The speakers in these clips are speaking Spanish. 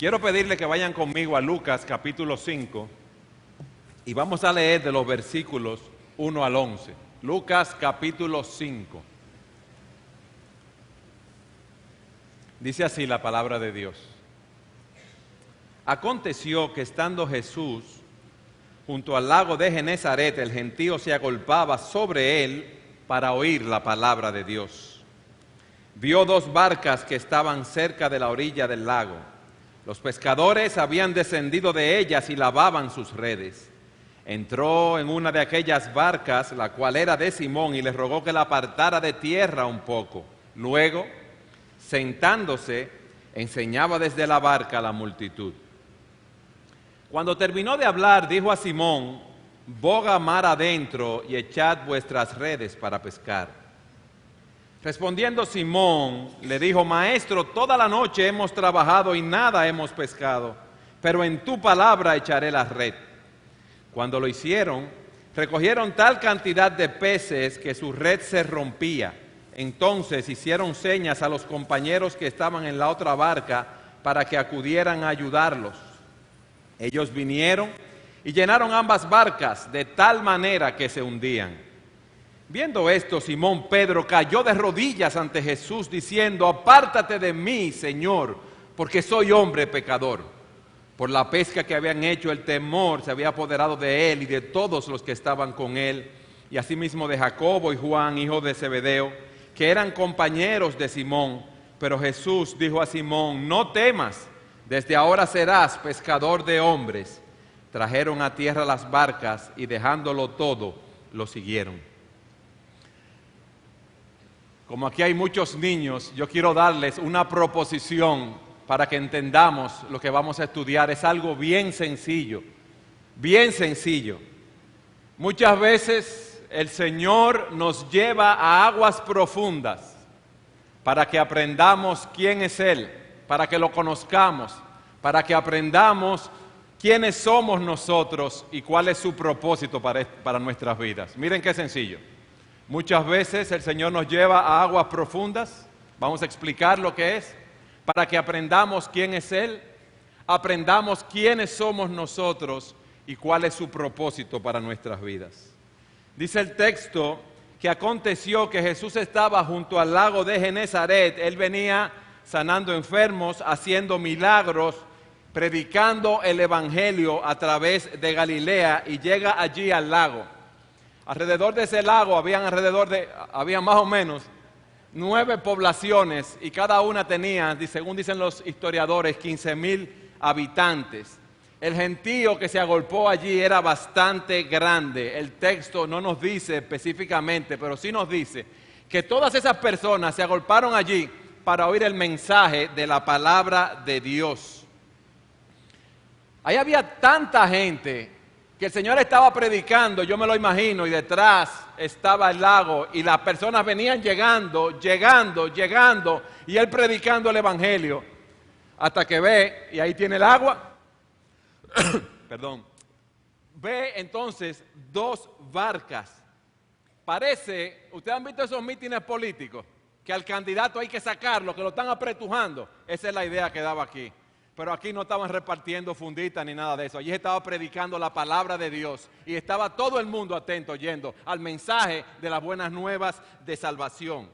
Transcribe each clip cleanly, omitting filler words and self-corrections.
Quiero pedirle que vayan conmigo a Lucas capítulo 5 y vamos a leer de los versículos 1 al 11. Lucas capítulo 5. Dice así la palabra de Dios. Aconteció que estando Jesús junto al lago de Genezaret, el gentío se agolpaba sobre él para oír la palabra de Dios. Vio dos barcas que estaban cerca de la orilla del lago. Los pescadores habían descendido de ellas y lavaban sus redes. Entró en una de aquellas barcas, la cual era de Simón, y le rogó que la apartara de tierra un poco. Luego, sentándose, enseñaba desde la barca a la multitud. Cuando terminó de hablar, dijo a Simón: boga mar adentro y echad vuestras redes para pescar. Respondiendo Simón, le dijo: Maestro, toda la noche hemos trabajado y nada hemos pescado, pero en tu palabra echaré la red. Cuando lo hicieron, recogieron tal cantidad de peces que su red se rompía. Entonces hicieron señas a los compañeros que estaban en la otra barca para que acudieran a ayudarlos. Ellos vinieron y llenaron ambas barcas de tal manera que se hundían. Viendo esto, Simón Pedro cayó de rodillas ante Jesús diciendo: apártate de mí, Señor, porque soy hombre pecador. Por la pesca que habían hecho, el temor se había apoderado de él y de todos los que estaban con él, y asimismo de Jacobo y Juan, hijos de Zebedeo, que eran compañeros de Simón. Pero Jesús dijo a Simón: no temas, desde ahora serás pescador de hombres. Trajeron a tierra las barcas y dejándolo todo, lo siguieron. Como aquí hay muchos niños, yo quiero darles una proposición para que entendamos lo que vamos a estudiar. Es algo bien sencillo, bien sencillo. Muchas veces el Señor nos lleva a aguas profundas para que aprendamos quién es Él, para que lo conozcamos, para que aprendamos quiénes somos nosotros y cuál es su propósito para nuestras vidas. Miren qué sencillo. Muchas veces el Señor nos lleva a aguas profundas, vamos a explicar lo que es, para que aprendamos quién es Él, aprendamos quiénes somos nosotros y cuál es su propósito para nuestras vidas. Dice el texto que aconteció que Jesús estaba junto al lago de Genezaret. Él venía sanando enfermos, haciendo milagros, predicando el evangelio a través de Galilea, y llega allí al lago. Alrededor de ese lago había más o menos 9 poblaciones, y cada una tenía, según dicen los historiadores, 15,000 habitantes. El gentío que se agolpó allí era bastante grande. El texto no nos dice específicamente, pero sí nos dice que todas esas personas se agolparon allí para oír el mensaje de la palabra de Dios. Ahí había tanta gente que el Señor estaba predicando, yo me lo imagino, y detrás estaba el lago, y las personas venían llegando, y Él predicando el evangelio, hasta que ve, y ahí tiene el agua, perdón, ve entonces 2 barcas. Parece, ustedes han visto esos mítines políticos, que al candidato hay que sacarlo, que lo están apretujando. Esa es la idea que daba aquí. Pero aquí no estaban repartiendo funditas ni nada de eso. Allí estaba predicando la palabra de Dios y estaba todo el mundo atento oyendo al mensaje de las buenas nuevas de salvación.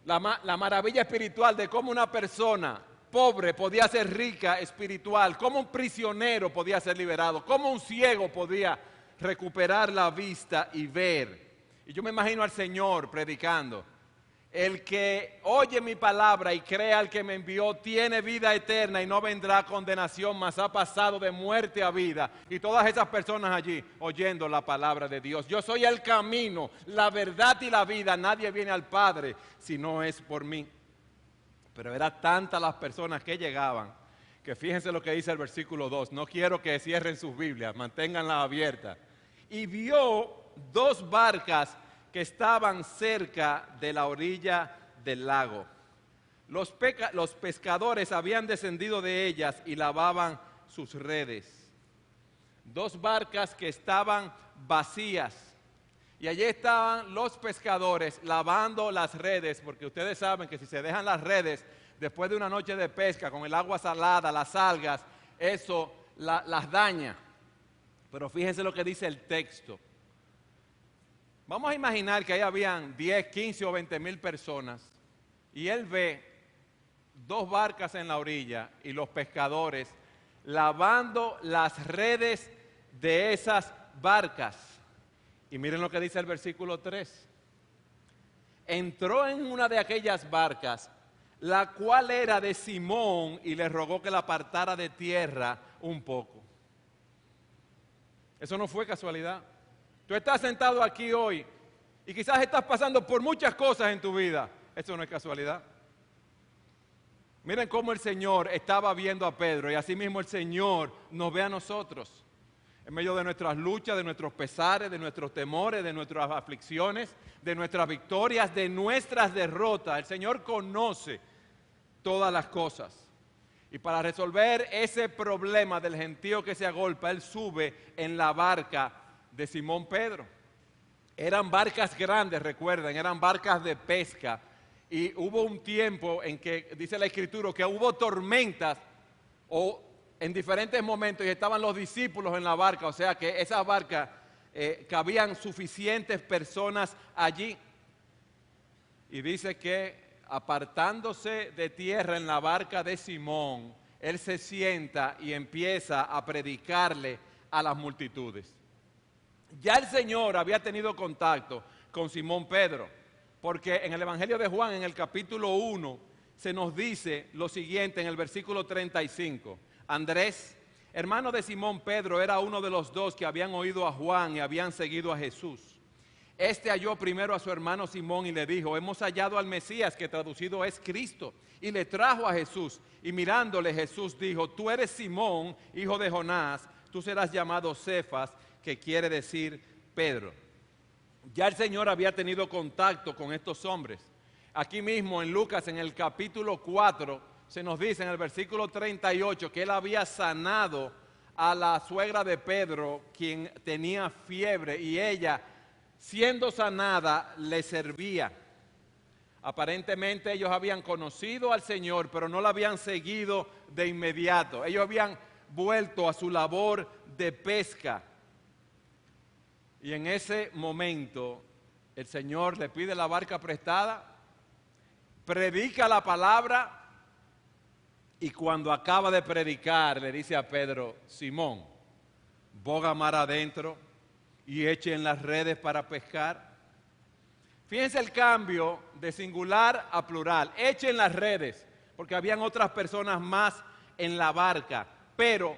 La maravilla espiritual de cómo una persona pobre podía ser rica espiritual, cómo un prisionero podía ser liberado, cómo un ciego podía recuperar la vista y ver. Y yo me imagino al Señor predicando: el que oye mi palabra y crea al que me envió tiene vida eterna y no vendrá a condenación, mas ha pasado de muerte a vida. Y todas esas personas allí oyendo la palabra de Dios. Yo soy el camino, la verdad y la vida. Nadie viene al Padre si no es por mí. Pero eran tantas las personas que llegaban, que fíjense lo que dice el versículo 2. No quiero que cierren sus Biblias, manténganlas abiertas. Y vio 2 barcas que estaban cerca de la orilla del lago. Los pescadores habían descendido de ellas y lavaban sus redes. 2 barcas que estaban vacías. Y allí estaban los pescadores lavando las redes, porque ustedes saben que si se dejan las redes después de una noche de pesca, con el agua salada, las algas, eso las daña. Pero fíjense lo que dice el texto. Vamos a imaginar que ahí habían 10, 15 o 20 mil personas y él ve 2 barcas en la orilla y los pescadores lavando las redes de esas barcas. Y miren lo que dice el versículo 3. Entró en una de aquellas barcas, la cual era de Simón, y le rogó que la apartara de tierra un poco. Eso no fue casualidad. Tú estás sentado aquí hoy y quizás estás pasando por muchas cosas en tu vida. Eso no es casualidad. Miren cómo el Señor estaba viendo a Pedro y así mismo el Señor nos ve a nosotros. En medio de nuestras luchas, de nuestros pesares, de nuestros temores, de nuestras aflicciones, de nuestras victorias, de nuestras derrotas. El Señor conoce todas las cosas. Y para resolver ese problema del gentío que se agolpa, Él sube en la barca de Simón Pedro. Eran barcas grandes, recuerden, eran barcas de pesca. Y hubo un tiempo en que, dice la Escritura, que hubo tormentas o en diferentes momentos y estaban los discípulos en la barca, o sea que esa barca cabían suficientes personas allí. Y dice que apartándose de tierra en la barca de Simón, él se sienta y empieza a predicarle a las multitudes. Ya el Señor había tenido contacto con Simón Pedro, porque en el Evangelio de Juan, en el capítulo 1, se nos dice lo siguiente en el versículo 35. Andrés, hermano de Simón Pedro, era uno de los 2 que habían oído a Juan y habían seguido a Jesús. Este halló primero a su hermano Simón y le dijo: hemos hallado al Mesías, que traducido es Cristo. Y le trajo a Jesús. Y mirándole, Jesús dijo: tú eres Simón, hijo de Jonás, tú serás llamado Cefas, que quiere decir Pedro. Ya el Señor había tenido contacto con estos hombres. Aquí mismo en Lucas, en el capítulo 4, se nos dice en el versículo 38 que Él había sanado a la suegra de Pedro, quien tenía fiebre, y ella, siendo sanada, le servía. Aparentemente ellos habían conocido al Señor, pero no lo habían seguido de inmediato. Ellos habían vuelto a su labor de pesca. Y en ese momento el Señor le pide la barca prestada, predica la palabra, y cuando acaba de predicar le dice a Pedro: Simón, boga mar adentro y echen las redes para pescar. Fíjense el cambio de singular a plural. Echen las redes, porque habían otras personas más en la barca, pero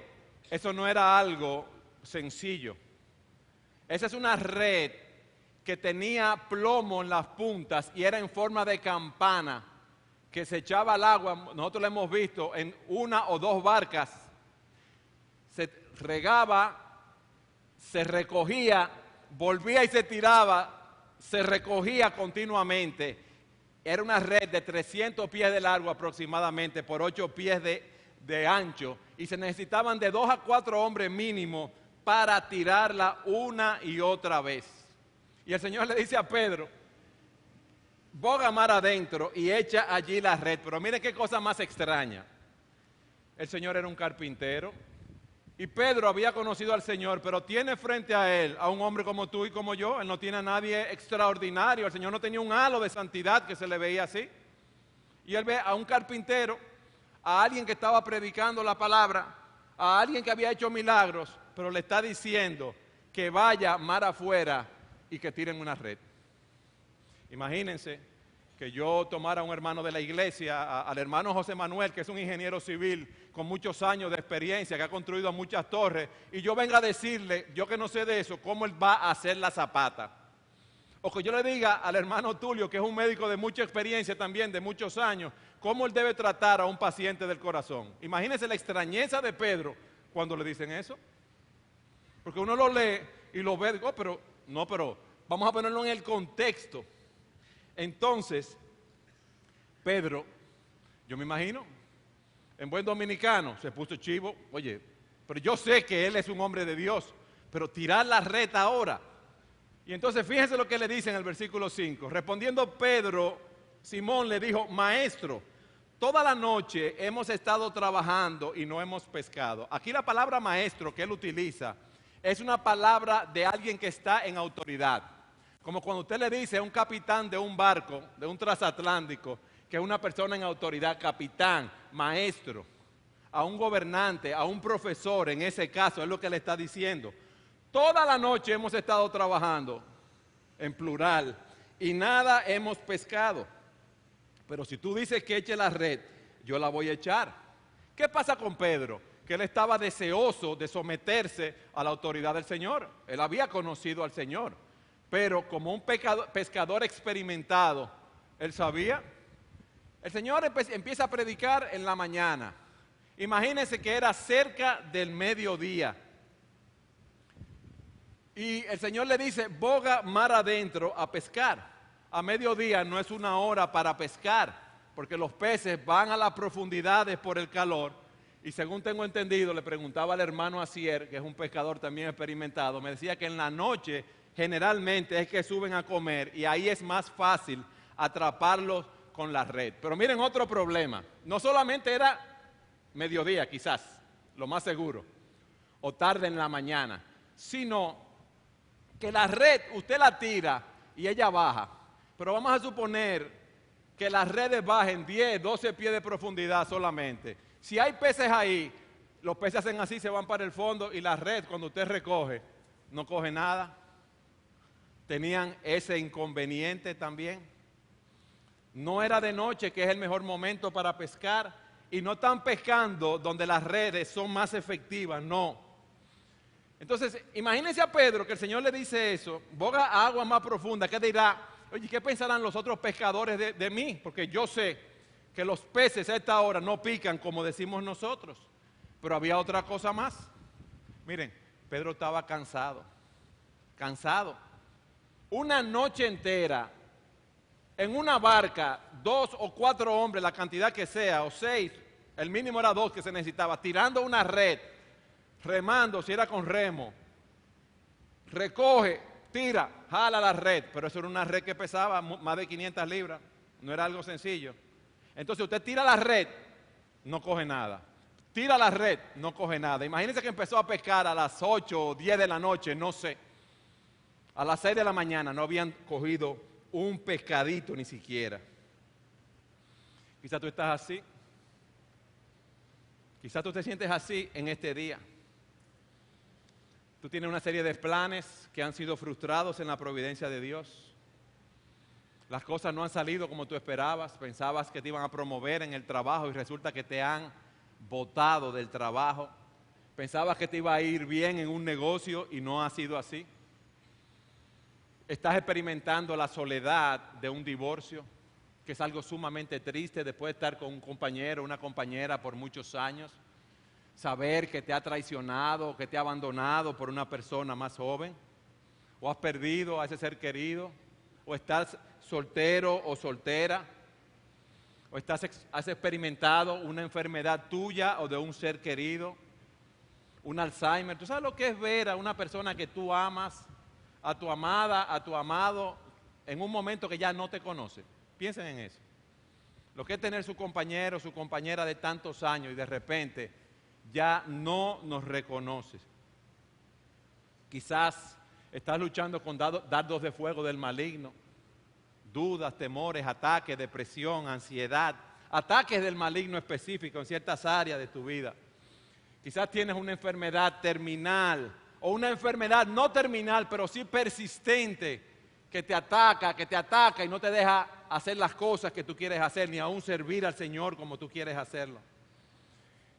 eso no era algo sencillo. Esa es una red que tenía plomo en las puntas y era en forma de campana, que se echaba al agua. Nosotros lo hemos visto en 1 o 2 barcas. Se regaba, se recogía, volvía y se tiraba, se recogía continuamente. Era una red de 300 pies de largo aproximadamente por 8 pies de ancho, y se necesitaban de 2 a 4 hombres mínimo para tirarla una y otra vez. Y el Señor le dice a Pedro: boga mar adentro y echa allí la red. Pero mire qué cosa más extraña. El Señor era un carpintero y Pedro había conocido al Señor, pero tiene frente a él a un hombre como tú y como yo. Él no tiene a nadie extraordinario. El Señor no tenía un halo de santidad que se le veía así. Y él ve a un carpintero, a alguien que estaba predicando la palabra, a alguien que había hecho milagros, pero le está diciendo que vaya mar afuera y que tiren una red. Imagínense que yo tomara a un hermano de la iglesia, al hermano José Manuel, que es un ingeniero civil con muchos años de experiencia, que ha construido muchas torres, y yo venga a decirle, yo que no sé de eso, cómo él va a hacer la zapata. O que yo le diga al hermano Tulio, que es un médico de mucha experiencia también, de muchos años, cómo él debe tratar a un paciente del corazón. Imagínense la extrañeza de Pedro cuando le dicen eso. Porque uno lo lee y lo ve, digo, pero vamos a ponerlo en el contexto. Entonces, Pedro, yo me imagino, en buen dominicano, se puso chivo. Oye, pero yo sé que él es un hombre de Dios, pero tirar la red ahora. Y entonces fíjense lo que le dice en el versículo 5. Respondiendo Pedro, Simón le dijo: Maestro, toda la noche hemos estado trabajando y no hemos pescado. Aquí la palabra maestro que él utiliza es una palabra de alguien que está en autoridad. Como cuando usted le dice a un capitán de un barco, de un transatlántico, que es una persona en autoridad, capitán, maestro, a un gobernante, a un profesor, en ese caso, es lo que le está diciendo. Toda la noche hemos estado trabajando, en plural, y nada hemos pescado. Pero si tú dices que eche la red, yo la voy a echar. ¿Qué pasa con Pedro? Que él estaba deseoso de someterse a la autoridad del Señor. Él había conocido al Señor. Pero como un pescador experimentado, él sabía. El Señor empieza a predicar en la mañana. Imagínense que era cerca del mediodía. Y el Señor le dice, boga mar adentro a pescar. A mediodía no es una hora para pescar, porque los peces van a las profundidades por el calor. Y según tengo entendido, le preguntaba al hermano Asier, que es un pescador también experimentado, me decía que en la noche generalmente es que suben a comer y ahí es más fácil atraparlos con la red. Pero miren otro problema, no solamente era mediodía quizás, lo más seguro, o tarde en la mañana, sino que la red usted la tira y ella baja. Pero vamos a suponer que las redes bajen 10, 12 pies de profundidad solamente. Si hay peces ahí, los peces hacen así, se van para el fondo y la red cuando usted recoge, no coge nada. Tenían ese inconveniente también. No era de noche, que es el mejor momento para pescar, y no están pescando donde las redes son más efectivas, no. Entonces, imagínense a Pedro que el Señor le dice eso, boga a agua más profunda, ¿qué dirá? Oye, ¿qué pensarán los otros pescadores de mí? Porque yo sé que los peces a esta hora no pican como decimos nosotros. Pero había otra cosa más. Miren, Pedro estaba cansado. Una noche entera, en una barca, 2 o 4 hombres, la cantidad que sea, o 6, el mínimo era 2 que se necesitaba, tirando una red, remando si era con remo, recoge, tira, jala la red, pero eso era una red que pesaba más de 500 libras, no era algo sencillo. Entonces usted tira la red, no coge nada. Tira la red, no coge nada. Imagínense que empezó a pescar a las 8 o 10 de la noche, no sé. A las 6 de la mañana no habían cogido un pescadito ni siquiera. Quizás tú estás así. Quizás tú te sientes así en este día. Tú tienes una serie de planes que han sido frustrados en la providencia de Dios. Las cosas no han salido como tú esperabas. Pensabas que te iban a promover en el trabajo y resulta que te han botado del trabajo. Pensabas que te iba a ir bien en un negocio y no ha sido así. Estás experimentando la soledad de un divorcio, que es algo sumamente triste después de estar con un compañero o una compañera por muchos años. Saber que te ha traicionado, que te ha abandonado por una persona más joven, o has perdido a ese ser querido, o estás soltero o soltera, o has experimentado una enfermedad tuya o de un ser querido, un Alzheimer. ¿Tú sabes lo que es ver a una persona que tú amas, a tu amada, a tu amado, en un momento que ya no te conoce? Piensen en eso. Lo que es tener su compañero, su compañera de tantos años y de repente ya no nos reconoces. Quizás estás luchando con dardos de fuego del maligno, dudas, temores, ataques, depresión, ansiedad, ataques del maligno específico en ciertas áreas de tu vida. Quizás tienes una enfermedad terminal o una enfermedad no terminal, pero sí persistente, que te ataca y no te deja hacer las cosas que tú quieres hacer, ni aún servir al Señor como tú quieres hacerlo.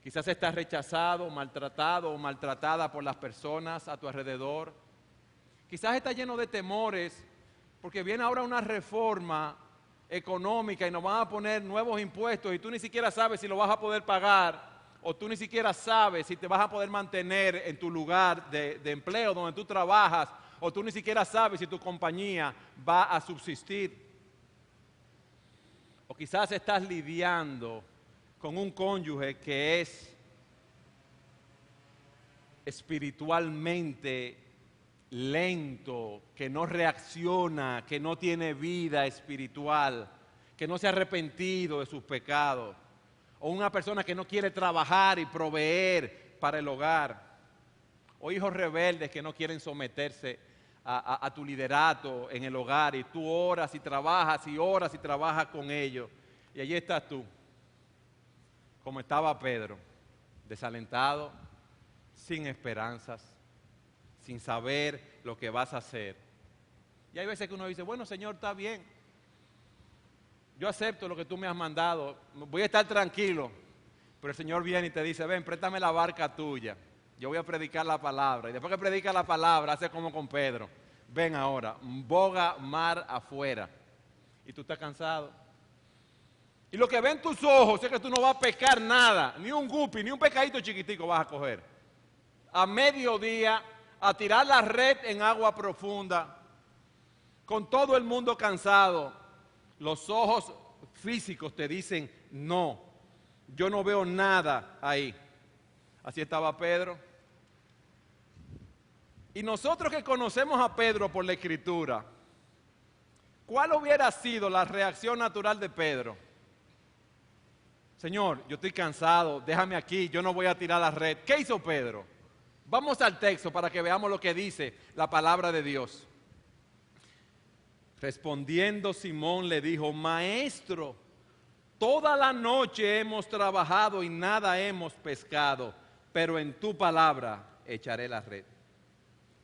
Quizás estás rechazado, maltratado o maltratada por las personas a tu alrededor. Quizás estás lleno de temores porque viene ahora una reforma económica y nos van a poner nuevos impuestos y tú ni siquiera sabes si lo vas a poder pagar o tú ni siquiera sabes si te vas a poder mantener en tu lugar de empleo donde tú trabajas o tú ni siquiera sabes si tu compañía va a subsistir. O quizás estás lidiando con un cónyuge que es espiritualmente lento, que no reacciona, que no tiene vida espiritual, que no se ha arrepentido de sus pecados. o una persona que no quiere trabajar y proveer para el hogar, o hijos rebeldes que no quieren someterse a tu liderato en el hogar, y tú oras y trabajas con ellos, y allí estás tú, como estaba Pedro, desalentado, sin esperanzas, sin saber lo que vas a hacer. Y hay veces que uno dice, bueno, Señor, está bien, yo acepto lo que tú me has mandado, voy a estar tranquilo, pero el Señor viene y te dice, ven, préstame la barca tuya, yo voy a predicar la palabra. Y después que predica la palabra, hace como con Pedro, ven ahora, boga mar afuera. Y tú estás cansado. Y lo que ven tus ojos es que tú no vas a pescar nada, ni un guppy, ni un pescadito chiquitico vas a coger. A mediodía, a tirar la red en agua profunda, con todo el mundo cansado, los ojos físicos te dicen, no, yo no veo nada ahí. Así estaba Pedro. Y nosotros que conocemos a Pedro por la Escritura, ¿cuál hubiera sido la reacción natural de Pedro? Señor, yo estoy cansado, déjame aquí, yo no voy a tirar la red. ¿Qué hizo Pedro? Vamos al texto para que veamos lo que dice la palabra de Dios. Respondiendo Simón le dijo, Maestro, toda la noche hemos trabajado y nada hemos pescado, pero en tu palabra echaré la red.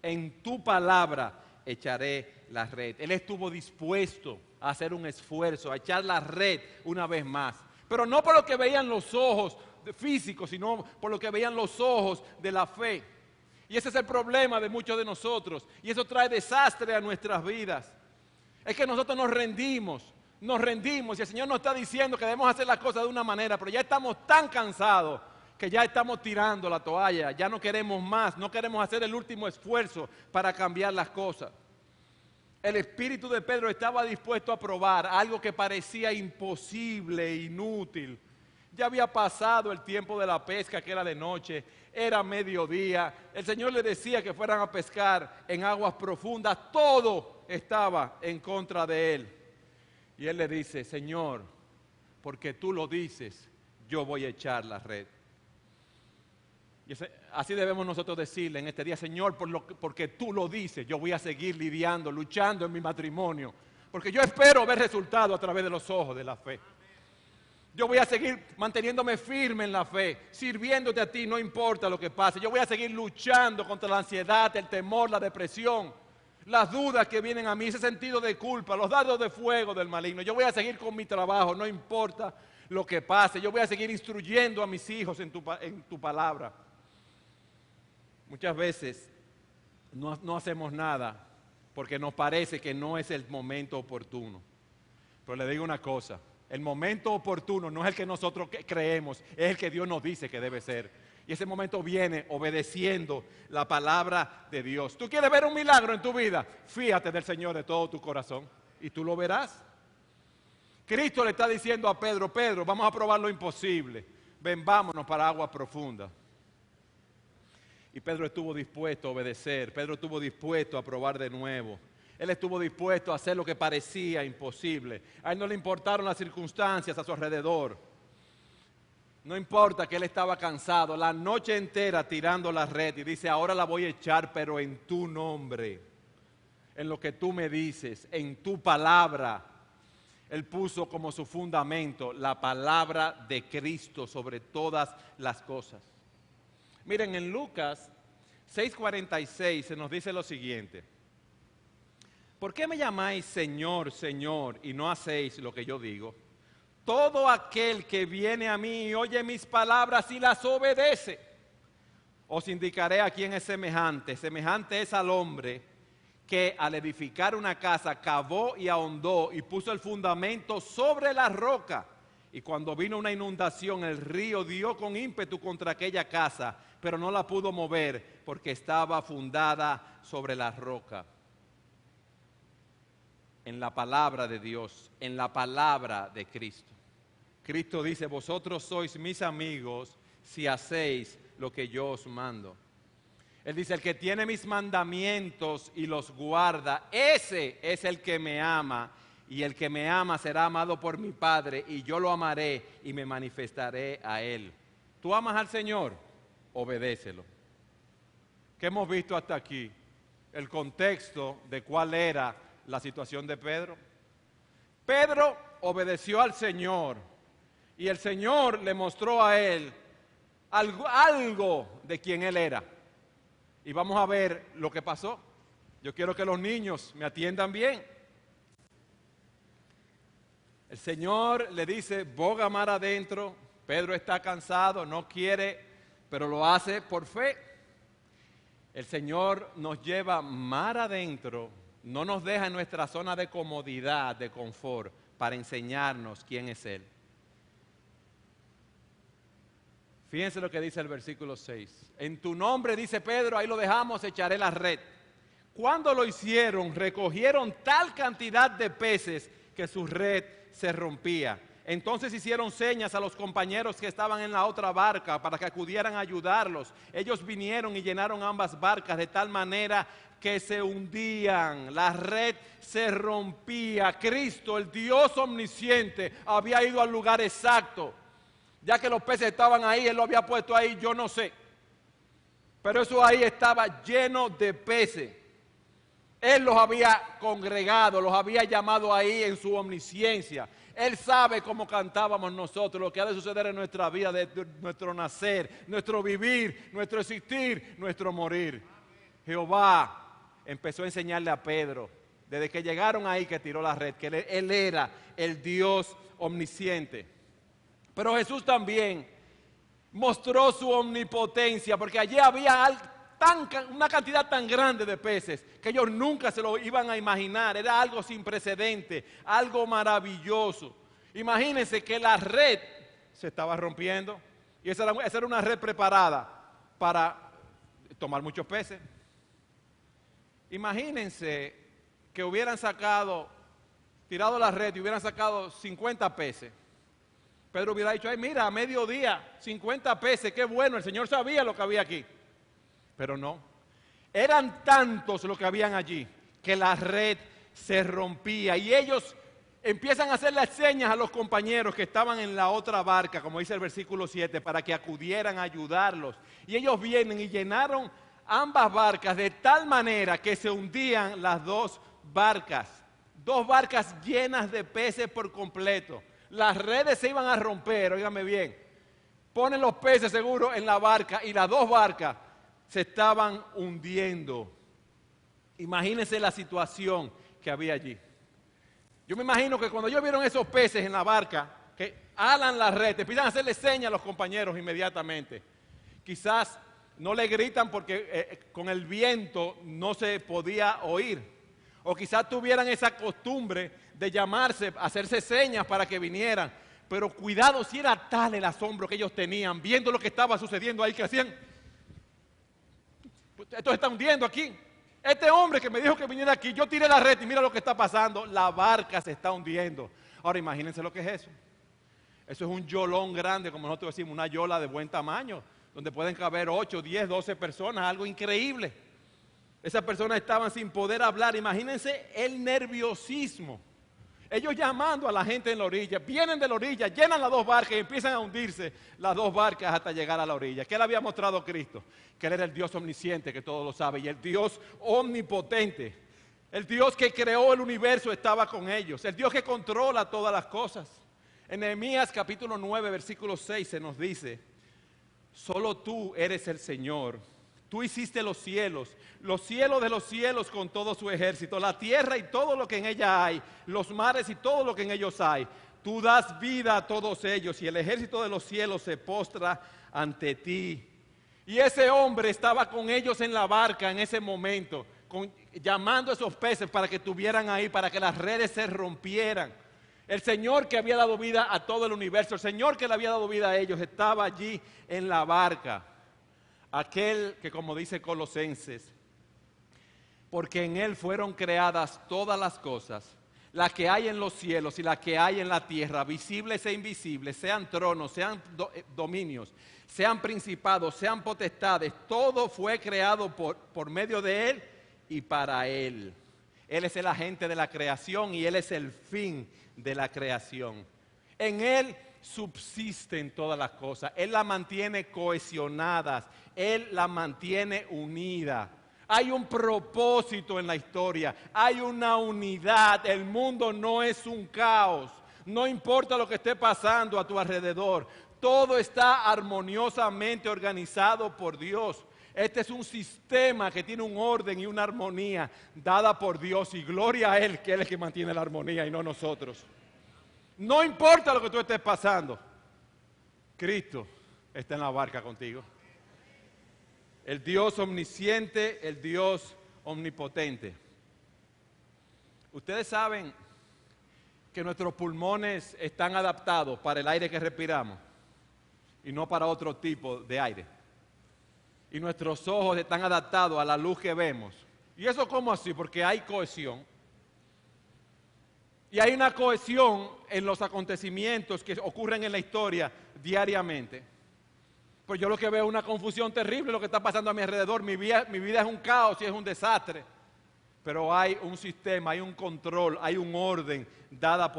En tu palabra echaré la red. Él estuvo dispuesto a hacer un esfuerzo, a echar la red una vez más. Pero no por lo que veían los ojos físicos, sino por lo que veían los ojos de la fe. Y ese es el problema de muchos de nosotros. Y eso trae desastre a nuestras vidas. Es que nosotros nos rendimos y el Señor nos está diciendo que debemos hacer las cosas de una manera, pero ya estamos tan cansados que ya estamos tirando la toalla, ya no queremos más, no queremos hacer el último esfuerzo para cambiar las cosas. El espíritu de Pedro estaba dispuesto a probar algo que parecía imposible, inútil. Ya había pasado el tiempo de la pesca, que era de noche, era mediodía. El Señor le decía que fueran a pescar en aguas profundas, todo estaba en contra de él. Y él le dice, Señor, porque tú lo dices, yo voy a echar la red. Y así debemos nosotros decirle en este día, Señor, porque tú lo dices, yo voy a seguir lidiando, luchando en mi matrimonio, porque yo espero ver resultados a través de los ojos de la fe. Yo voy a seguir manteniéndome firme en la fe, sirviéndote a ti, no importa lo que pase. Yo voy a seguir luchando contra la ansiedad, el temor, la depresión, las dudas que vienen a mí, ese sentido de culpa, los dardos de fuego del maligno. Yo voy a seguir con mi trabajo, no importa lo que pase. Yo voy a seguir instruyendo a mis hijos en tu palabra. Muchas veces no hacemos nada porque nos parece que no es el momento oportuno. Pero le digo una cosa, el momento oportuno no es el que nosotros creemos, es el que Dios nos dice que debe ser. Y ese momento viene obedeciendo la palabra de Dios. ¿Tú quieres ver un milagro en tu vida? Fíjate del Señor de todo tu corazón y tú lo verás. Cristo le está diciendo a Pedro, Pedro, vamos a probar lo imposible. Ven, vámonos para aguas profundas. Y Pedro estuvo dispuesto a obedecer, Pedro estuvo dispuesto a probar de nuevo. Él estuvo dispuesto a hacer lo que parecía imposible. A él no le importaron las circunstancias a su alrededor. No importa que él estaba cansado, la noche entera tirando la red y dice, ahora la voy a echar, pero en tu nombre, en lo que tú me dices, en tu palabra. Él puso como su fundamento la palabra de Cristo sobre todas las cosas. Miren, en Lucas 6:46 se nos dice lo siguiente. ¿Por qué me llamáis Señor, Señor, y no hacéis lo que yo digo? Todo aquel que viene a mí y oye mis palabras y las obedece, os indicaré a quién es semejante. Semejante es al hombre que al edificar una casa cavó y ahondó y puso el fundamento sobre la roca. Y cuando vino una inundación, el río dio con ímpetu contra aquella casa, pero no la pudo mover porque estaba fundada sobre la roca. En la palabra de Dios, en la palabra de Cristo. Cristo dice, vosotros sois mis amigos si hacéis lo que yo os mando. Él dice, el que tiene mis mandamientos y los guarda, ese es el que me ama. y el que me ama será amado por mi Padre, y yo lo amaré y me manifestaré a él. ¿Tú amas al Señor? Obedécelo. ¿Qué hemos visto hasta aquí? El contexto de cuál era la situación de Pedro. Pedro obedeció al Señor y el Señor le mostró a él algo de quien él era. Y vamos a ver lo que pasó. Yo quiero que los niños me atiendan bien. El Señor le dice, boga mar adentro. Pedro está cansado, no quiere, pero lo hace por fe. El Señor nos lleva mar adentro, no nos deja en nuestra zona de comodidad, de confort, para enseñarnos quién es Él. Fíjense lo que dice el versículo 6. En tu nombre, dice Pedro, ahí lo dejamos, echaré la red. Cuando lo hicieron, recogieron tal cantidad de peces que su red se rompía. Entonces hicieron señas a los compañeros que estaban en la otra barca para que acudieran a ayudarlos. Ellos vinieron y llenaron ambas barcas de tal manera que se hundían. La red se rompía. Cristo, el Dios omnisciente, había ido al lugar exacto. Ya que los peces estaban ahí, Él lo había puesto ahí, yo no sé. Pero eso ahí estaba lleno de peces. Él los había congregado, los había llamado ahí en su omnisciencia. Él sabe cómo cantábamos nosotros, lo que ha de suceder en nuestra vida, de nuestro nacer, nuestro vivir, nuestro existir, nuestro morir. Jehová empezó a enseñarle a Pedro, desde que llegaron ahí que tiró la red, que él era el Dios omnisciente. Pero Jesús también mostró su omnipotencia, porque allí había una cantidad tan grande de peces que ellos nunca se lo iban a imaginar. Era algo sin precedente, algo maravilloso. Imagínense que la red se estaba rompiendo y esa era una red preparada para tomar muchos peces. Imagínense que hubieran tirado la red y hubieran sacado 50 peces. Pedro hubiera dicho, ay mira, a mediodía, 50 peces, qué bueno, el Señor sabía lo que había aquí. Pero no, eran tantos los que habían allí que la red se rompía y ellos empiezan a hacerle señas a los compañeros que estaban en la otra barca, como dice el versículo 7, para que acudieran a ayudarlos. Y ellos vienen y llenaron ambas barcas de tal manera que se hundían las dos barcas llenas de peces por completo. Las redes se iban a romper, óigame bien, ponen los peces seguro en la barca y las dos barcas se estaban hundiendo. Imagínense la situación que había allí. Yo me imagino que cuando ellos vieron esos peces en la barca, que alan la red, empiezan a hacerle señas a los compañeros inmediatamente. Quizás no le gritan porque con el viento no se podía oír. O quizás tuvieran esa costumbre de llamarse, hacerse señas para que vinieran. Pero cuidado, si era tal el asombro que ellos tenían, viendo lo que estaba sucediendo ahí, que hacían... Esto se está hundiendo aquí. Este hombre que me dijo que viniera aquí, yo tiré la red y mira lo que está pasando. La barca se está hundiendo. Ahora imagínense lo que es eso. Eso es un yolón grande, como nosotros decimos, una yola de buen tamaño, donde pueden caber 8, 10, 12 personas, algo increíble. Esas personas estaban sin poder hablar. Imagínense el nerviosismo. Ellos llamando a la gente en la orilla, vienen de la orilla, llenan las dos barcas y empiezan a hundirse las dos barcas hasta llegar a la orilla. ¿Qué le había mostrado Cristo? Que Él era el Dios omnisciente, que todo lo sabe, y el Dios omnipotente. El Dios que creó el universo estaba con ellos, el Dios que controla todas las cosas. En Nehemías capítulo 9, versículo 6 se nos dice, solo tú eres el Señor. Tú hiciste los cielos de los cielos con todo su ejército, la tierra y todo lo que en ella hay, los mares y todo lo que en ellos hay. Tú das vida a todos ellos y el ejército de los cielos se postra ante ti. Y ese hombre estaba con ellos en la barca en ese momento, llamando a esos peces para que estuvieran ahí, para que las redes se rompieran. El Señor que había dado vida a todo el universo, el Señor que le había dado vida a ellos, estaba allí en la barca. Aquel que, como dice Colosenses, porque en Él fueron creadas todas las cosas, las que hay en los cielos y las que hay en la tierra, visibles e invisibles, sean tronos, sean dominios, sean principados, sean potestades, todo fue creado por medio de Él y para Él. Él es el agente de la creación y Él es el fin de la creación. En Él subsisten todas las cosas. Él las mantiene cohesionadas. Él las mantiene unidas. Hay un propósito en la historia. Hay una unidad. El mundo no es un caos. No importa lo que esté pasando a tu alrededor. Todo está armoniosamente organizado por Dios. Este es un sistema que tiene un orden y una armonía dada por Dios. Y gloria a Él, que Él es el que mantiene la armonía y no nosotros. No importa lo que tú estés pasando, Cristo está en la barca contigo. El Dios omnisciente, el Dios omnipotente. Ustedes saben que nuestros pulmones están adaptados para el aire que respiramos y no para otro tipo de aire. Y nuestros ojos están adaptados a la luz que vemos. ¿Y eso cómo así? Porque hay cohesión. Y hay una cohesión en los acontecimientos que ocurren en la historia diariamente. Pues yo lo que veo es una confusión terrible lo que está pasando a mi alrededor. Mi vida es un caos y es un desastre. Pero hay un sistema, hay un control, hay un orden dado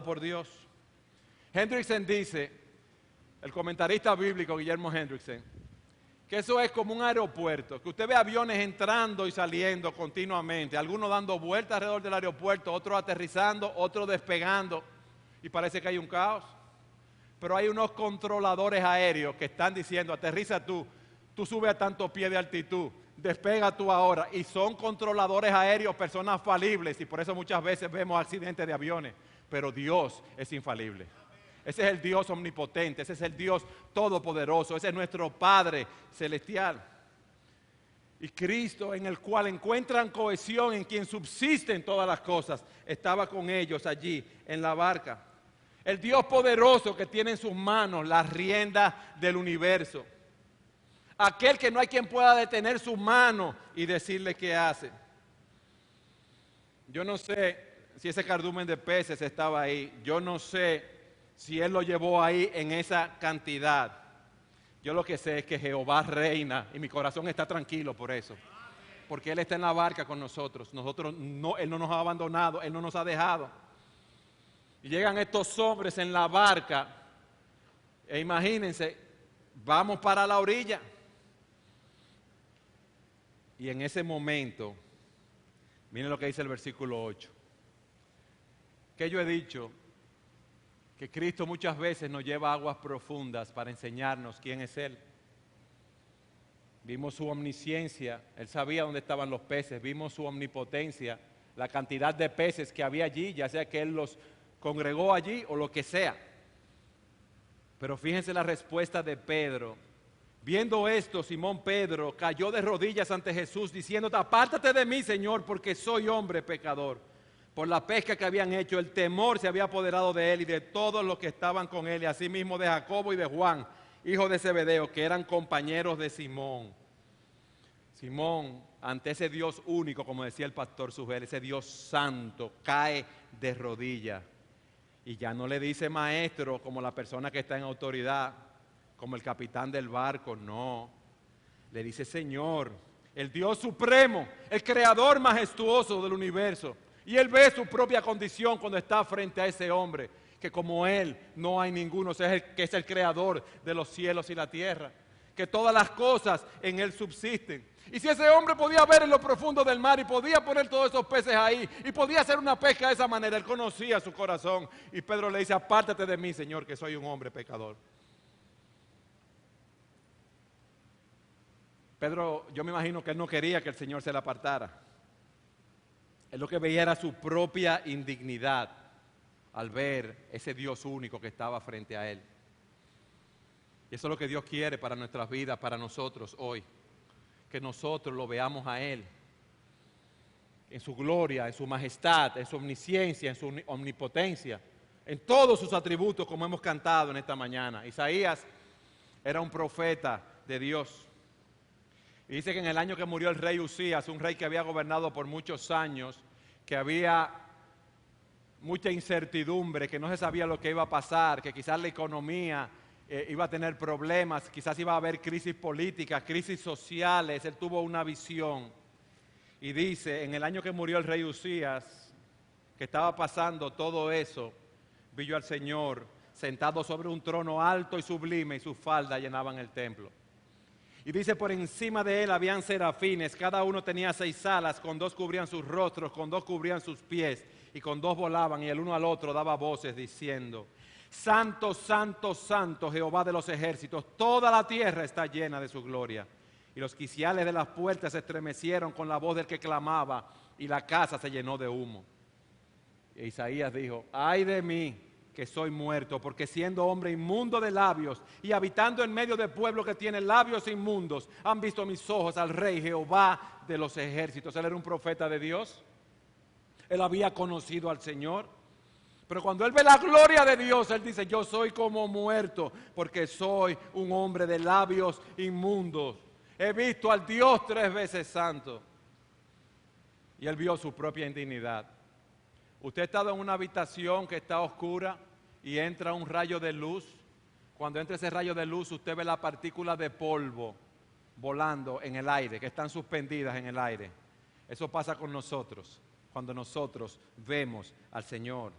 por Dios. Hendrickson dice, el comentarista bíblico Guillermo Hendrickson, que eso es como un aeropuerto, que usted ve aviones entrando y saliendo continuamente, algunos dando vueltas alrededor del aeropuerto, otros aterrizando, otros despegando, y parece que hay un caos. Pero hay unos controladores aéreos que están diciendo, aterriza tú subes a tantos pies de altitud, despega tú ahora, y son controladores aéreos, personas falibles, y por eso muchas veces vemos accidentes de aviones, pero Dios es infalible. Ese es el Dios omnipotente, ese es el Dios todopoderoso, ese es nuestro Padre celestial. Y Cristo, en el cual encuentran cohesión, en quien subsisten todas las cosas, estaba con ellos allí en la barca. El Dios poderoso que tiene en sus manos las riendas del universo. Aquel que no hay quien pueda detener su mano y decirle qué hace. Yo no sé si ese cardumen de peces estaba ahí, yo no sé si Él lo llevó ahí en esa cantidad. Yo lo que sé es que Jehová reina y mi corazón está tranquilo por eso. Porque Él está en la barca con nosotros. Él no nos ha abandonado, Él no nos ha dejado. Y llegan estos hombres en la barca e imagínense, vamos para la orilla. Y en ese momento, miren lo que dice el versículo 8. Que yo he dicho que Cristo muchas veces nos lleva a aguas profundas para enseñarnos quién es Él. Vimos su omnisciencia, Él sabía dónde estaban los peces, vimos su omnipotencia, la cantidad de peces que había allí, ya sea que Él los congregó allí o lo que sea. Pero fíjense la respuesta de Pedro. Viendo esto, Simón Pedro cayó de rodillas ante Jesús diciendo, apártate de mí, Señor, porque soy hombre pecador. Por la pesca que habían hecho, el temor se había apoderado de él y de todos los que estaban con él, y asimismo de Jacobo y de Juan, hijo de Zebedeo, que eran compañeros de Simón. Simón, ante ese Dios único, como decía el pastor Sugel, ese Dios santo, cae de rodillas. Y ya no le dice maestro como la persona que está en autoridad, como el capitán del barco, no. Le dice Señor, el Dios supremo, el creador majestuoso del universo. Y él ve su propia condición cuando está frente a ese hombre, que como él no hay ninguno, que es el creador de los cielos y la tierra, que todas las cosas en él subsisten. Y si ese hombre podía ver en lo profundo del mar y podía poner todos esos peces ahí y podía hacer una pesca de esa manera, él conocía su corazón. Y Pedro le dice, apártate de mí, Señor, que soy un hombre pecador. Pedro, yo me imagino que él no quería que el Señor se le apartara. Él lo que veía era su propia indignidad al ver ese Dios único que estaba frente a él. Y eso es lo que Dios quiere para nuestras vidas, para nosotros hoy. Que nosotros lo veamos a Él en su gloria, en su majestad, en su omnisciencia, en su omnipotencia, en todos sus atributos, como hemos cantado en esta mañana. Isaías era un profeta de Dios. Y dice que en el año que murió el rey Usías, un rey que había gobernado por muchos años, que había mucha incertidumbre, que no se sabía lo que iba a pasar, que quizás la economía iba a tener problemas, quizás iba a haber crisis políticas, crisis sociales. Él tuvo una visión Y dice, en el año que murió el rey Usías, que estaba pasando todo eso, vi yo al Señor sentado sobre un trono alto y sublime, y sus faldas llenaban el templo. Y dice, por encima de él habían serafines, cada uno tenía 6 alas, con 2 cubrían sus rostros, con 2 cubrían sus pies, y con 2 volaban, y el uno al otro daba voces diciendo, Santo, santo, santo, Jehová de los ejércitos, toda la tierra está llena de su gloria. Y los quiciales de las puertas se estremecieron con la voz del que clamaba, y la casa se llenó de humo. E Isaías dijo, ay de mí, que soy muerto, porque siendo hombre inmundo de labios y habitando en medio de pueblo que tiene labios inmundos, han visto mis ojos al Rey Jehová de los ejércitos. Él era un profeta de Dios, él había conocido al Señor, pero cuando él ve la gloria de Dios, él dice, yo soy como muerto, porque soy un hombre de labios inmundos. He visto al Dios 3 veces santo. Y él vio su propia indignidad. Usted ha estado en una habitación que está oscura y entra un rayo de luz. Cuando entra ese rayo de luz, usted ve la partícula de polvo volando en el aire, que están suspendidas en el aire. Eso pasa con nosotros, cuando nosotros vemos al Señor.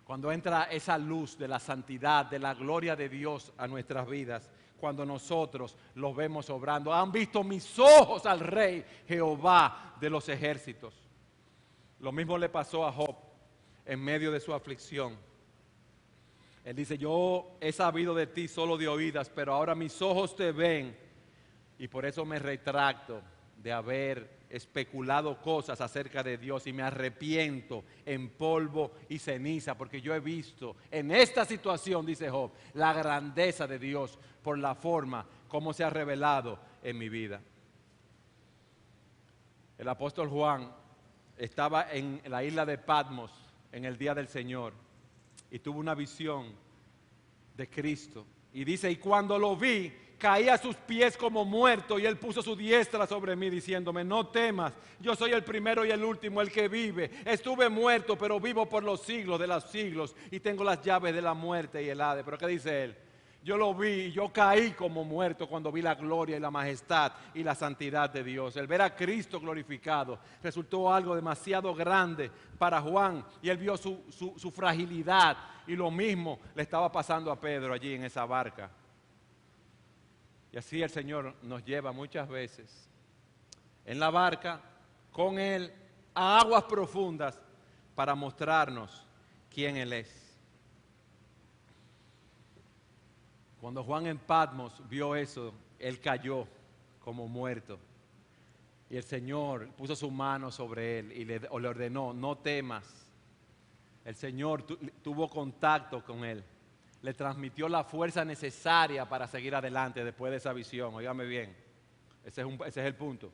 Cuando entra esa luz de la santidad, de la gloria de Dios a nuestras vidas, cuando nosotros los vemos obrando. Han visto mis ojos al Rey Jehová de los ejércitos. Lo mismo le pasó a Job en medio de su aflicción. Él dice, yo he sabido de ti solo de oídas, pero ahora mis ojos te ven y por eso me retracto de haber especulado cosas acerca de Dios y me arrepiento en polvo y ceniza, porque yo he visto en esta situación, dice Job, la grandeza de Dios por la forma como se ha revelado en mi vida. El apóstol Juan estaba en la isla de Patmos en el día del Señor y tuvo una visión de Cristo. Y dice, y cuando lo vi, caí a sus pies como muerto y él puso su diestra sobre mí diciéndome, no temas, yo soy el primero y el último, el que vive. Estuve muerto, pero vivo por los siglos de los siglos y tengo las llaves de la muerte y el Hades. ¿Pero qué dice él? Yo lo vi y yo caí como muerto cuando vi la gloria y la majestad y la santidad de Dios. El ver a Cristo glorificado resultó algo demasiado grande para Juan y él vio su fragilidad y lo mismo le estaba pasando a Pedro allí en esa barca. Y así el Señor nos lleva muchas veces en la barca con Él a aguas profundas para mostrarnos quién Él es. Cuando Juan en Patmos vio eso, él cayó como muerto. Y el Señor puso su mano sobre él y le ordenó, no temas. El Señor tuvo contacto con él. Le transmitió la fuerza necesaria para seguir adelante después de esa visión. Óigame bien, ese es el punto.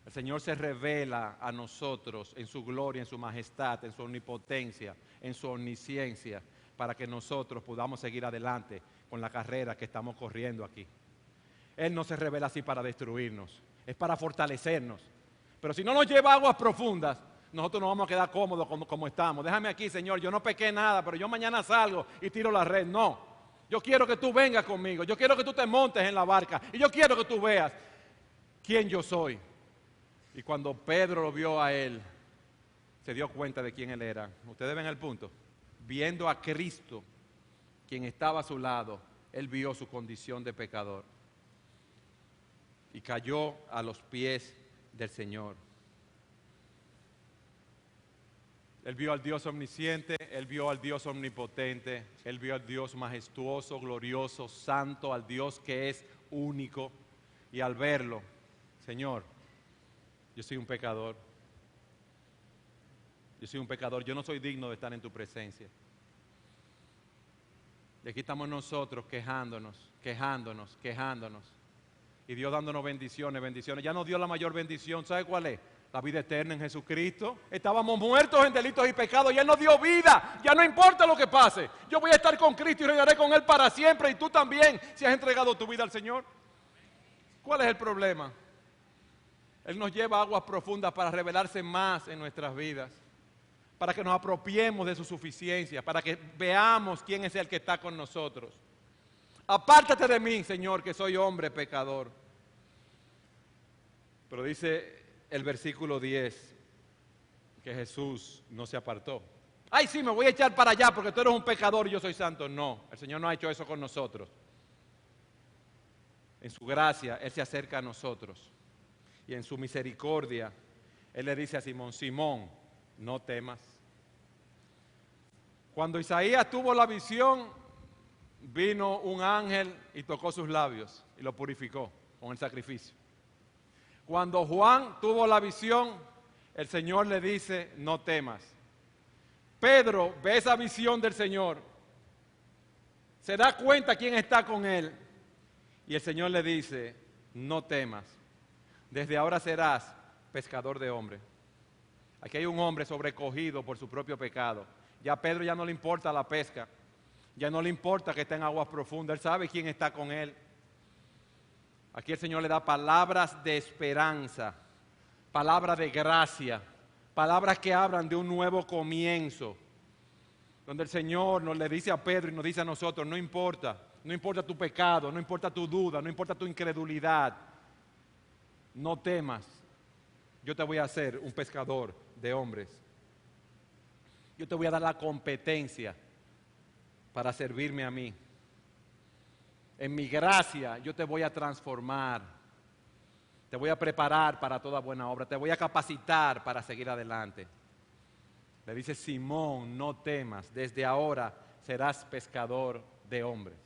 El Señor se revela a nosotros en su gloria, en su majestad, en su omnipotencia, en su omnisciencia, para que nosotros podamos seguir adelante con la carrera que estamos corriendo aquí. Él no se revela así para destruirnos, es para fortalecernos. Pero si no nos lleva a aguas profundas, nosotros nos vamos a quedar cómodos como estamos. Déjame aquí, Señor, yo no pequé nada, pero yo mañana salgo y tiro la red. No, yo quiero que tú vengas conmigo, yo quiero que tú te montes en la barca y yo quiero que tú veas quién yo soy. Y cuando Pedro lo vio a él, se dio cuenta de quién él era. Ustedes ven el punto. Viendo a Cristo, quien estaba a su lado, él vio su condición de pecador y cayó a los pies del Señor. Él vio al Dios omnisciente, él vio al Dios omnipotente, él vio al Dios majestuoso, glorioso, santo, al Dios que es único. Y al verlo, Señor, yo soy un pecador. Yo soy un pecador, yo no soy digno de estar en tu presencia. Y aquí estamos nosotros quejándonos. Y Dios dándonos bendiciones. Ya nos dio la mayor bendición, ¿sabe cuál es? La vida eterna en Jesucristo. Estábamos muertos en delitos y pecados y Él nos dio vida. Ya no importa lo que pase. Yo voy a estar con Cristo y reinaré con Él para siempre. Y tú también, si has entregado tu vida al Señor. ¿Cuál es el problema? Él nos lleva a aguas profundas para revelarse más en nuestras vidas, para que nos apropiemos de su suficiencia, para que veamos quién es el que está con nosotros. Apártate de mí, Señor, que soy hombre pecador. Pero dice el versículo 10 que Jesús no se apartó. Ay, sí, me voy a echar para allá porque tú eres un pecador y yo soy santo. No, el Señor no ha hecho eso con nosotros. En su gracia, Él se acerca a nosotros. Y en su misericordia, Él le dice a Simón, Simón, no temas. Cuando Isaías tuvo la visión, vino un ángel y tocó sus labios y lo purificó con el sacrificio. Cuando Juan tuvo la visión, el Señor le dice, no temas. Pedro ve esa visión del Señor, se da cuenta quién está con él y el Señor le dice, no temas, desde ahora serás pescador de hombres. Aquí hay un hombre sobrecogido por su propio pecado. Ya a Pedro ya no le importa la pesca, ya no le importa que esté en aguas profundas, él sabe quién está con él. Aquí el Señor le da palabras de esperanza, palabras de gracia, palabras que hablan de un nuevo comienzo, donde el Señor nos le dice a Pedro y nos dice a nosotros, no importa tu pecado, no importa tu duda, no importa tu incredulidad, no temas, yo te voy a hacer un pescador de hombres. Yo te voy a dar la competencia para servirme a mí. En mi gracia yo te voy a transformar, te voy a preparar para toda buena obra, te voy a capacitar para seguir adelante. Le dice, Simón, no temas, desde ahora serás pescador de hombres.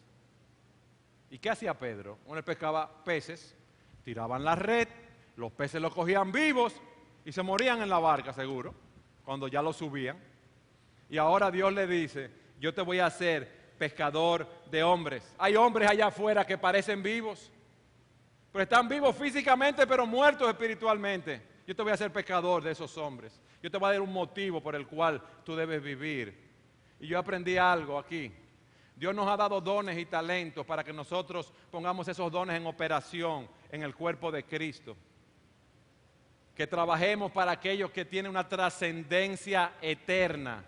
¿Y qué hacía Pedro? Bueno, él pescaba peces, tiraban la red, los peces los cogían vivos y se morían en la barca seguro, cuando ya los subían. Y ahora Dios le dice, yo te voy a hacer pescador de hombres. Hay hombres allá afuera que parecen vivos, pero están vivos físicamente, pero muertos espiritualmente. Yo te voy a hacer pescador de esos hombres. Yo te voy a dar un motivo por el cual tú debes vivir. Y yo aprendí algo aquí. Dios nos ha dado dones y talentos para que nosotros pongamos esos dones en operación en el cuerpo de Cristo. Que trabajemos para aquellos que tienen una trascendencia eterna.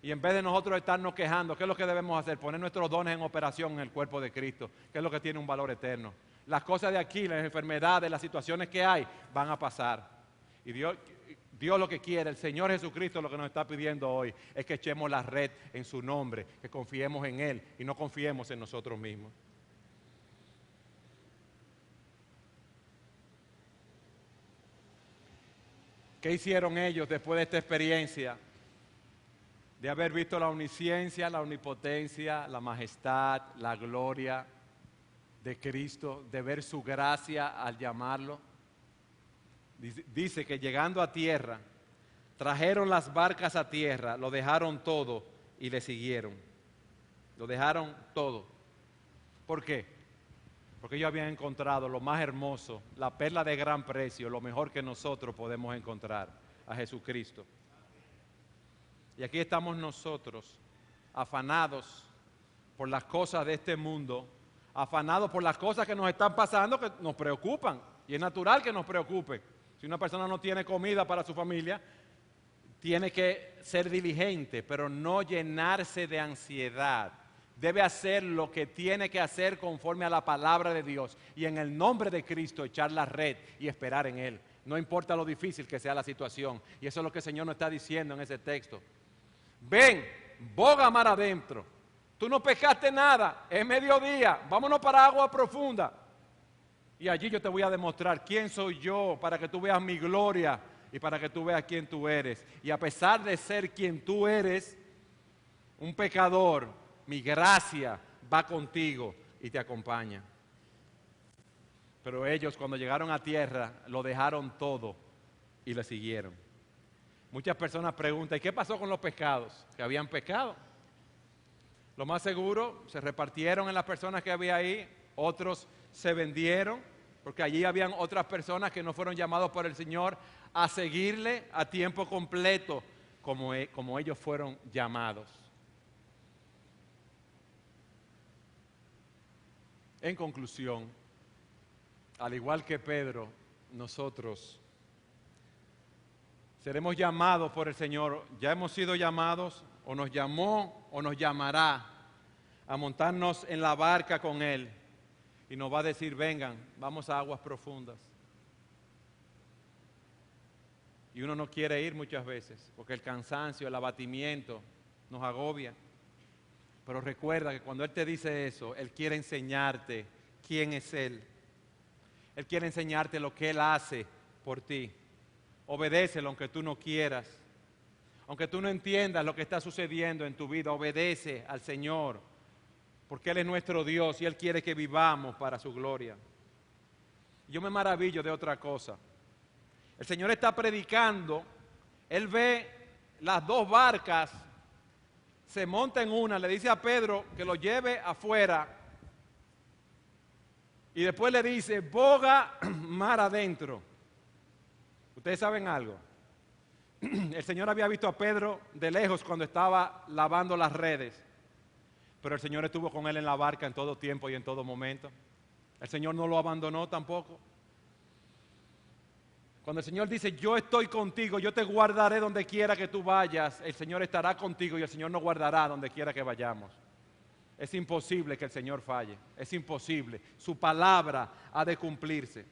Y en vez de nosotros estarnos quejando, ¿qué es lo que debemos hacer? Poner nuestros dones en operación en el cuerpo de Cristo, que es lo que tiene un valor eterno. Las cosas de aquí, las enfermedades, las situaciones que hay, van a pasar. Y Dios lo que quiere, el Señor Jesucristo lo que nos está pidiendo hoy, es que echemos la red en su nombre, que confiemos en Él y no confiemos en nosotros mismos. ¿Qué hicieron ellos después de esta experiencia? De haber visto la omnisciencia, la omnipotencia, la majestad, la gloria de Cristo, de ver su gracia al llamarlo. Dice que llegando a tierra, trajeron las barcas a tierra, lo dejaron todo y le siguieron. Lo dejaron todo. ¿Por qué? Porque ellos habían encontrado lo más hermoso, la perla de gran precio, lo mejor que nosotros podemos encontrar, a Jesucristo. Y aquí estamos nosotros, afanados por las cosas de este mundo, afanados por las cosas que nos están pasando, que nos preocupan. Y es natural que nos preocupe. Si una persona no tiene comida para su familia, tiene que ser diligente, pero no llenarse de ansiedad. Debe hacer lo que tiene que hacer conforme a la palabra de Dios. Y en el nombre de Cristo echar la red y esperar en Él. No importa lo difícil que sea la situación. Y eso es lo que el Señor nos está diciendo en ese texto. Ven, boga mar adentro. Tú no pescaste nada, es mediodía, vámonos para agua profunda. Y allí yo te voy a demostrar quién soy yo, para que tú veas mi gloria y para que tú veas quién tú eres. Y a pesar de ser quien tú eres, un pecador, mi gracia va contigo y te acompaña. Pero ellos cuando llegaron a tierra lo dejaron todo y le siguieron. Muchas personas preguntan, ¿y qué pasó con los pescados? Que habían pescado. Lo más seguro, se repartieron en las personas que había ahí, otros se vendieron, porque allí habían otras personas que no fueron llamados por el Señor a seguirle a tiempo completo, como ellos fueron llamados. En conclusión, al igual que Pedro, nosotros seremos llamados por el Señor. Ya hemos sido llamados, o nos llamó, o nos llamará a montarnos en la barca con Él. Y nos va a decir, vengan, vamos a aguas profundas. Y uno no quiere ir muchas veces, porque el cansancio, el abatimiento nos agobia. Pero recuerda que cuando Él te dice eso, Él quiere enseñarte quién es Él. Él quiere enseñarte lo que Él hace por ti. Obedécelo aunque tú no quieras. Aunque tú no entiendas lo que está sucediendo en tu vida, obedece al Señor. Porque Él es nuestro Dios y Él quiere que vivamos para su gloria. Yo me maravillo de otra cosa. El Señor está predicando, Él ve las dos barcas, se monta en una, le dice a Pedro que lo lleve afuera y después le dice, boga mar adentro. ¿Ustedes saben algo? El Señor había visto a Pedro de lejos cuando estaba lavando las redes, pero el Señor estuvo con él en la barca en todo tiempo y en todo momento. El Señor no lo abandonó tampoco. Cuando el Señor dice, yo estoy contigo, yo te guardaré donde quiera que tú vayas, el Señor estará contigo y el Señor nos guardará donde quiera que vayamos. Es imposible que el Señor falle, es imposible. Su palabra ha de cumplirse.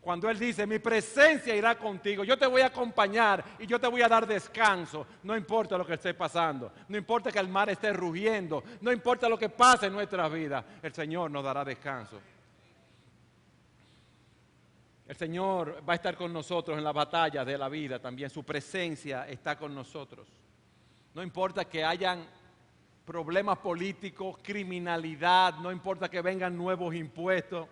Cuando Él dice, mi presencia irá contigo, yo te voy a acompañar y yo te voy a dar descanso, no importa lo que esté pasando, no importa que el mar esté rugiendo, no importa lo que pase en nuestra vida, el Señor nos dará descanso. El Señor va a estar con nosotros en la batalla de la vida también. Su presencia está con nosotros. No importa que hayan problemas políticos, criminalidad, no importa que vengan nuevos impuestos.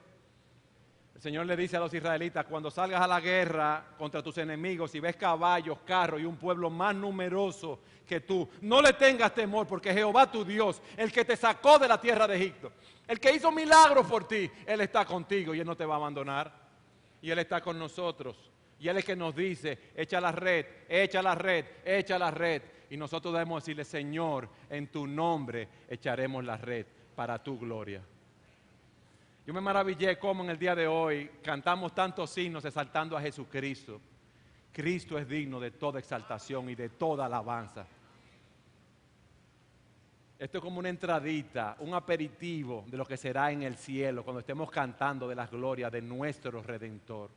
El Señor le dice a los israelitas, cuando salgas a la guerra contra tus enemigos y ves caballos, carros y un pueblo más numeroso que tú, no le tengas temor porque Jehová tu Dios, el que te sacó de la tierra de Egipto, el que hizo milagros por ti, Él está contigo y Él no te va a abandonar. Y Él está con nosotros. Y Él es que nos dice, echa la red, echa la red, echa la red. Y nosotros debemos decirle, Señor, en tu nombre echaremos la red para tu gloria. Yo me maravillé cómo en el día de hoy cantamos tantos himnos exaltando a Jesucristo. Cristo es digno de toda exaltación y de toda alabanza. Esto es como una entradita, un aperitivo de lo que será en el cielo cuando estemos cantando de las glorias de nuestro Redentor.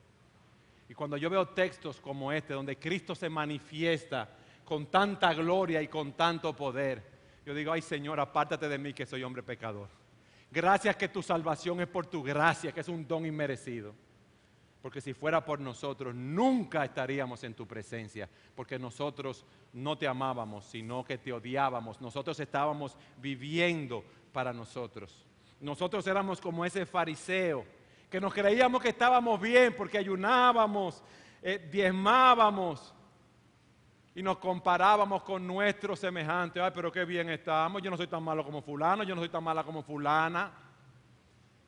Y cuando yo veo textos como este, donde Cristo se manifiesta con tanta gloria y con tanto poder, yo digo, ay Señor, apártate de mí que soy hombre pecador. Gracias que tu salvación es por tu gracia, que es un don inmerecido. Porque si fuera por nosotros, nunca estaríamos en tu presencia, porque nosotros no te amábamos, sino que te odiábamos. Nosotros estábamos viviendo para nosotros. Nosotros éramos como ese fariseo, que nos creíamos que estábamos bien porque ayunábamos, diezmábamos y nos comparábamos con nuestros semejantes. Ay, pero qué bien estamos, yo no soy tan malo como fulano, yo no soy tan mala como fulana.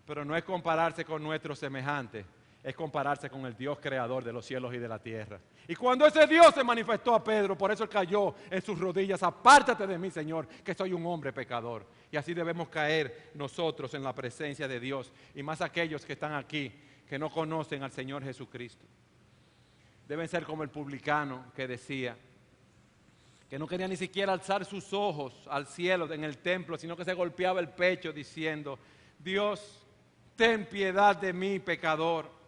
Pero no es compararse con nuestros semejantes, es compararse con el Dios creador de los cielos y de la tierra. Y cuando ese Dios se manifestó a Pedro, por eso él cayó en sus rodillas, apártate de mí, Señor, que soy un hombre pecador. Y así debemos caer nosotros en la presencia de Dios, y más aquellos que están aquí, que no conocen al Señor Jesucristo. Deben ser como el publicano que decía, que no quería ni siquiera alzar sus ojos al cielo en el templo, sino que se golpeaba el pecho diciendo, Dios, ten piedad de mí, pecador.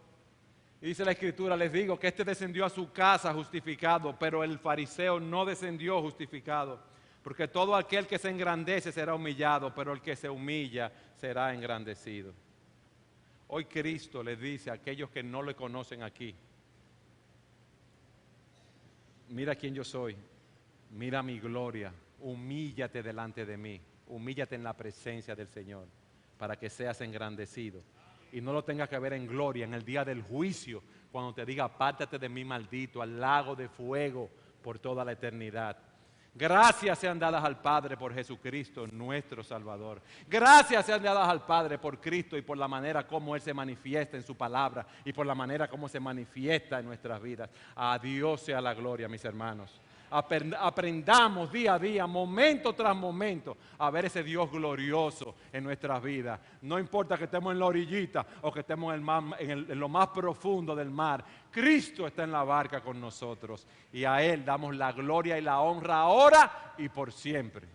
Y dice la Escritura, les digo que este descendió a su casa justificado, pero el fariseo no descendió justificado, porque todo aquel que se engrandece será humillado, pero el que se humilla será engrandecido. Hoy Cristo les dice a aquellos que no le conocen aquí, mira quién yo soy, mira mi gloria, humíllate delante de mí, humíllate en la presencia del Señor, para que seas engrandecido. Y no lo tengas que ver en gloria en el día del juicio, cuando te diga, apártate de mí, maldito, al lago de fuego por toda la eternidad. Gracias sean dadas al Padre por Jesucristo, nuestro Salvador. Gracias sean dadas al Padre por Cristo y por la manera como Él se manifiesta en su palabra y por la manera como se manifiesta en nuestras vidas. A Dios sea la gloria, mis hermanos. Aprendamos día a día, momento tras momento, a ver ese Dios glorioso en nuestras vidas. No importa que estemos en la orillita o que estemos en lo más profundo del mar. Cristo está en la barca con nosotros y a Él damos la gloria y la honra ahora y por siempre.